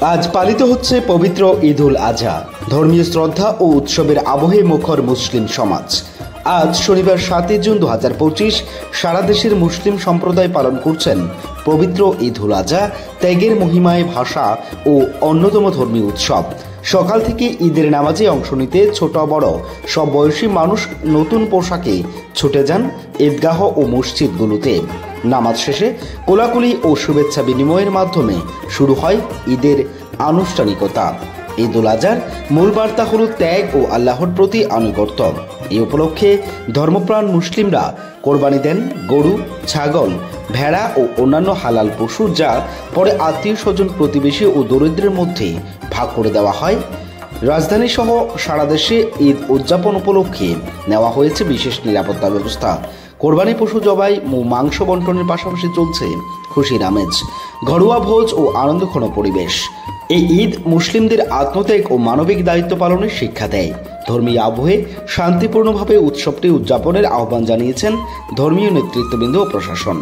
আজ পালিত হচ্ছে পবিত্র ঈদ উল আজহা। ধর্মীয় শ্রদ্ধা ও উৎসবের আবহে মুখর মুসলিম সমাজ। আজ শনিবার 7 জুন 2025 সারা দেশের মুসলিম সম্প্রদায় পালন করছেন পবিত্র ঈদ উল আজহা, ত্যাগের মহিমায় ভাষা ও অন্যতম ধর্মীয় উৎসব। সকাল থেকে ঈদের নামাজে অংশ নিতে ছোট বড় সব বয়সী মানুষ নতুন পোশাকে ছুটে যান ঈদগাহ ও মসজিদগুলোতে। নামাজ শেষে কোলাকুলি ও শুভেচ্ছা বিনিময়ের মাধ্যমে শুরু হয় ঈদের আনুষ্ঠানিকতা। ঈদ উল আজহার মূল বার্তা হল ত্যাগ ও আল্লাহর প্রতি আনুগত্য। এই উপলক্ষে ধর্মপ্রাণ মুসলিমরা কোরবানি দেন গরু, ছাগল, ভেড়া ও অন্যান্য হালাল পশু, যা পরে আত্মীয় স্বজন, প্রতিবেশী ও দরিদ্রের মধ্যে ভাগ করে দেওয়া হয়। রাজধানী সহ সারা দেশে ঈদ উদযাপন উপলক্ষে নেওয়া হয়েছে বিশেষ নিরাপত্তা ব্যবস্থা। কোরবানি পশু জবাই ও মাংস বন্টনের পাশাপাশি চলছে খুশির আমেজ, ঘরোয়া ভোজ ও আনন্দঘন পরিবেশ। এই ঈদ মুসলিমদের আত্মত্যাগ ও মানবিক দায়িত্ব পালনের শিক্ষা দেয়। ধর্মীয় আবহে শান্তিপূর্ণভাবে উৎসবটি উদযাপনের আহ্বান জানিয়েছেন ধর্মীয় নেতৃত্ববৃন্দ ও প্রশাসন।